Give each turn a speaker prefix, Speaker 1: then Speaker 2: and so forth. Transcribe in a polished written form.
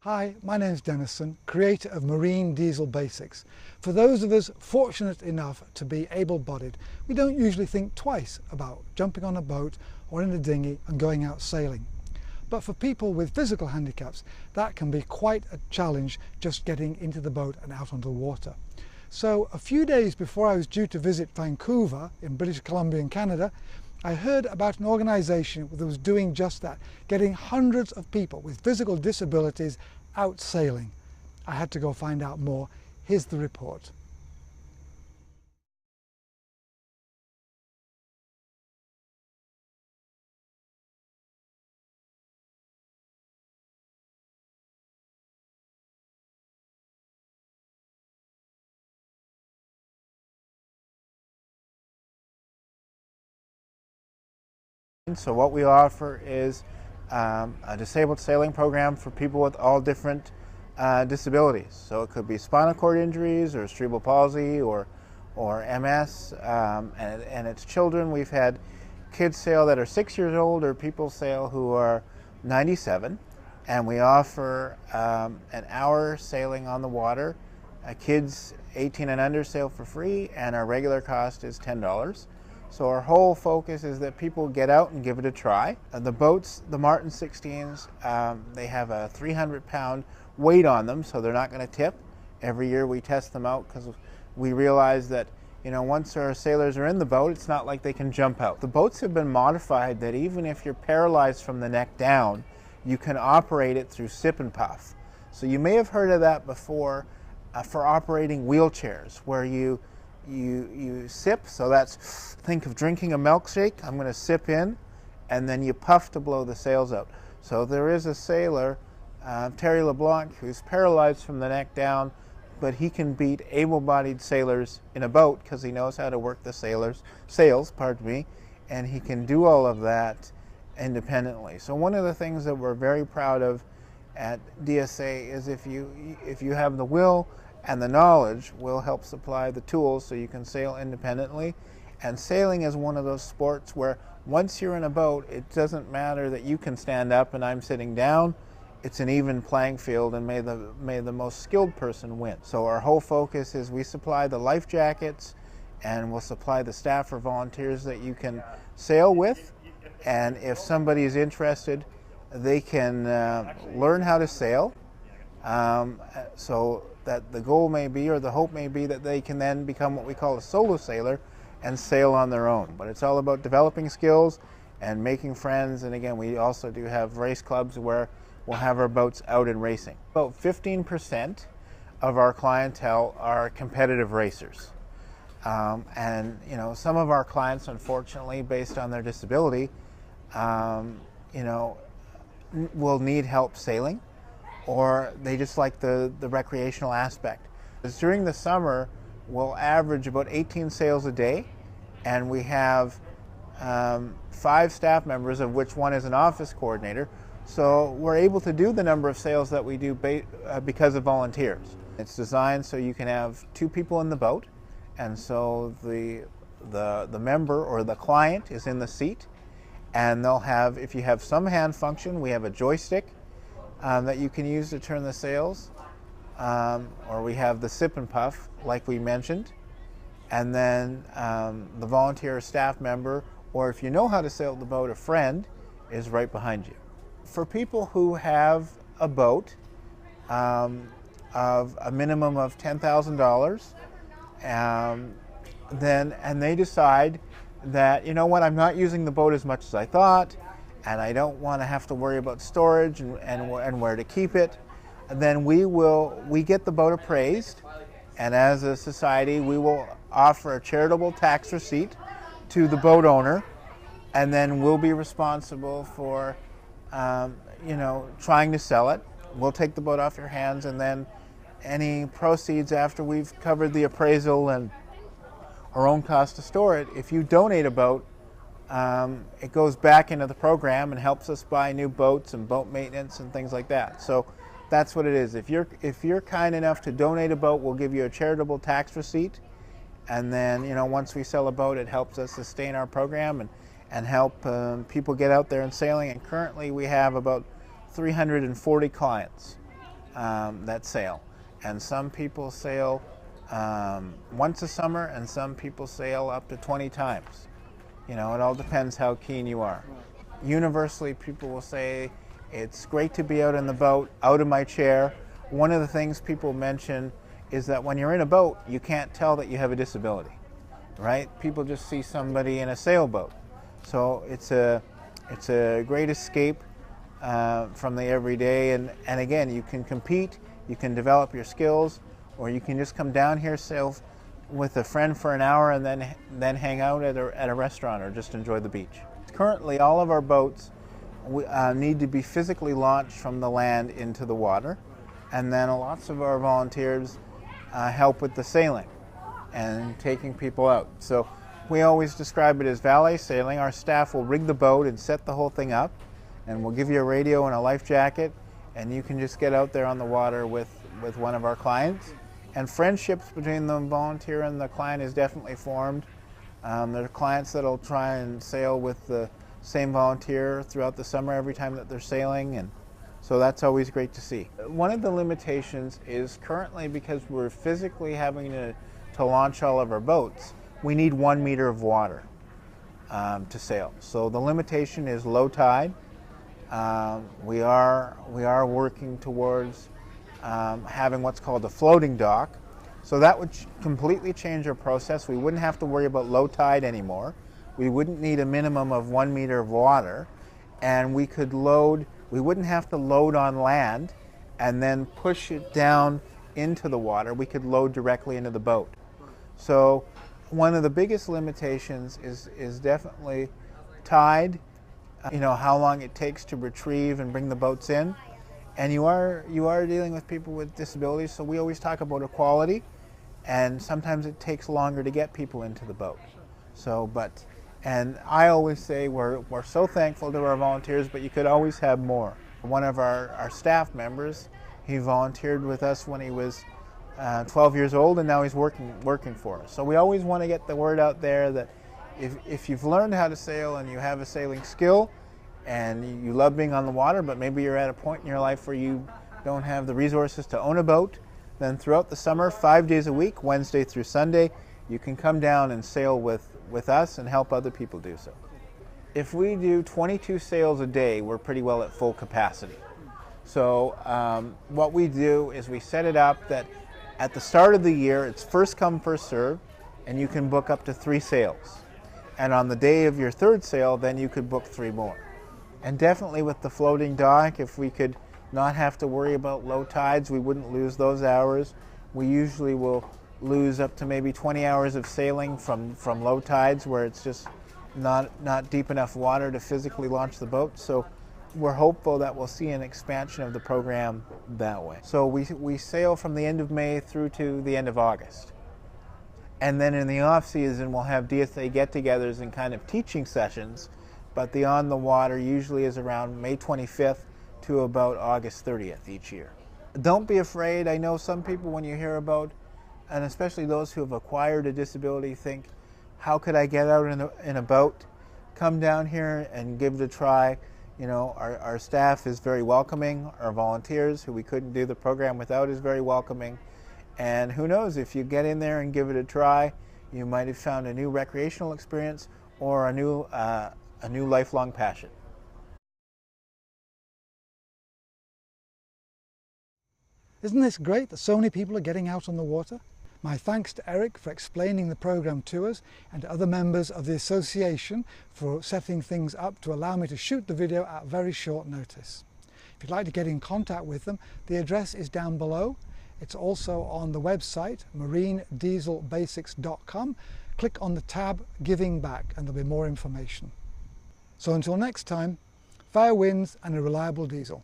Speaker 1: Hi, my name is Denison, creator of Marine Diesel Basics. For those of us fortunate enough to be able-bodied, we don't usually think twice about jumping on a boat or in a dinghy and going out sailing. But for people with physical handicaps, that can be quite a challenge just getting into the boat and out onto the water. So a few days before I was due to visit Vancouver in British Columbia in Canada, I heard about an organisation that was doing just that, getting hundreds of people with physical disabilities out sailing. I had to go find out more. Here's the report.
Speaker 2: So what we offer is a disabled sailing program for people with all different disabilities. So it could be spinal cord injuries or cerebral palsy or MS, and it's children. We've had kids sail that are 6 years old or people sail who are 97, and we offer an hour sailing on the water. Kids 18 and under sail for free, and our regular cost is $10. So our whole focus is that people get out and give it a try. The boats, the Martin 16s, they have a 300-pound weight on them, so they're not going to tip. Every year we test them out because we realize that, you know, once our sailors are in the boat, it's not like they can jump out. The boats have been modified that even if you're paralyzed from the neck down, you can operate it through sip and puff. So you may have heard of that before for operating wheelchairs, where you sip, so that's, think of drinking a milkshake. I'm going to sip in, and then you puff to blow the sails out. So there is a sailor, Terry LeBlanc, who's paralyzed from the neck down, but he can beat able-bodied sailors in a boat because he knows how to work the sails, and he can do all of that independently. So one of the things that we're very proud of at DSA is if you have the will and the knowledge, will help supply the tools so you can sail independently. And sailing is one of those sports where once you're in a boat, it doesn't matter that you can stand up and I'm sitting down. It's an even playing field, and may the most skilled person win. So our whole focus is we supply the life jackets, and we'll supply the staff or volunteers that you can sail with. And if somebody is interested, they can learn how to sail. So that the goal may be, or the hope may be, that they can then become what we call a solo sailor and sail on their own. But it's all about developing skills and making friends. And again, we also do have race clubs where we'll have our boats out and racing. About 15% of our clientele are competitive racers. And you know, some of our clients, unfortunately, based on their disability, you know, will need help sailing, or they just like the recreational aspect. During the summer, we'll average about 18 sails a day, and we have 5 staff members, of which one is an office coordinator. So we're able to do the number of sails that we do because of volunteers. It's designed so you can have 2 people in the boat, and so the member or the client is in the seat, and they'll have, if you have some hand function, we have a joystick that you can use to turn the sails, or we have the sip and puff, like we mentioned, and then the volunteer staff member, or if you know how to sail the boat, a friend is right behind you. For people who have a boat of a minimum of $10,000, and they decide that, you know what, I'm not using the boat as much as I thought, and I don't want to have to worry about storage and where to keep it, then we get the boat appraised, and as a society we will offer a charitable tax receipt to the boat owner, and then we'll be responsible for you know, trying to sell it. We'll take the boat off your hands, and then any proceeds after we've covered the appraisal and our own cost to store it, if you donate a boat, it goes back into the program and helps us buy new boats and boat maintenance and things like that. So that's what it is. If you're kind enough to donate a boat, we'll give you a charitable tax receipt, and then, you know, once we sell a boat, it helps us sustain our program and help people get out there and sailing. And currently we have about 340 clients that sail. And some people sail once a summer, and some people sail up to 20 times. You know, it all depends how keen you are. Universally, people will say, it's great to be out in the boat, out of my chair. One of the things people mention is that when you're in a boat, you can't tell that you have a disability, right? People just see somebody in a sailboat. So it's a great escape from the everyday, and again, you can compete, you can develop your skills, or you can just come down here, sail with a friend for an hour, and then hang out at a restaurant or just enjoy the beach. Currently, all of our boats need to be physically launched from the land into the water, and then lots of our volunteers help with the sailing and taking people out. So we always describe it as valet sailing. Our staff will rig the boat and set the whole thing up, and we'll give you a radio and a life jacket, and you can just get out there on the water with one of our clients. And friendships between the volunteer and the client is definitely formed. There are clients that'll try and sail with the same volunteer throughout the summer every time that they're sailing, and so that's always great to see. One of the limitations is currently, because we're physically having to launch all of our boats, we need 1 meter of water to sail. So the limitation is low tide. We are working towards having what's called a floating dock. So that would completely change our process. We wouldn't have to worry about low tide anymore. We wouldn't need a minimum of 1 meter of water, and we wouldn't have to load on land and then push it down into the water. We could load directly into the boat. So one of the biggest limitations is definitely tide, you know, how long it takes to retrieve and bring the boats in. And you are dealing with people with disabilities, so we always talk about equality, and sometimes it takes longer to get people into the boat. So, and I always say we're so thankful to our volunteers, but you could always have more. One of our staff members, he volunteered with us when he was 12 years old, and now he's working for us. So we always want to get the word out there that if you've learned how to sail and you have a sailing skill, and you love being on the water, but maybe you're at a point in your life where you don't have the resources to own a boat, then throughout the summer, 5 days a week, Wednesday through Sunday, you can come down and sail with us and help other people do so. If we do 22 sails a day, we're pretty well at full capacity. So what we do is we set it up that at the start of the year, it's first come, first serve, and you can book up to 3 sails. And on the day of your 3rd sail, then you could book 3 more. And definitely with the floating dock, if we could not have to worry about low tides, we wouldn't lose those hours. We usually will lose up to maybe 20 hours of sailing from low tides, where it's just not deep enough water to physically launch the boat. So we're hopeful that we'll see an expansion of the program that way. So we sail from the end of May through to the end of August. And then in the off season, we'll have DSA get-togethers and kind of teaching sessions, but the on the water usually is around May 25th to about August 30th each year. Don't be afraid. I know some people, when you hear about, and especially those who have acquired a disability, think, how could I get out in a boat? Come down here and give it a try. You know, our staff is very welcoming. Our volunteers, who we couldn't do the program without, is very welcoming. And who knows, if you get in there and give it a try, you might have found a new recreational experience or a new lifelong passion.
Speaker 1: Isn't this great that so many people are getting out on the water? My thanks to Eric for explaining the program to us, and to other members of the association for setting things up to allow me to shoot the video at very short notice. If you'd like to get in contact with them, the address is down below. It's also on the website marinedieselbasics.com. Click on the tab Giving Back and there'll be more information. So until next time, fair winds and a reliable diesel.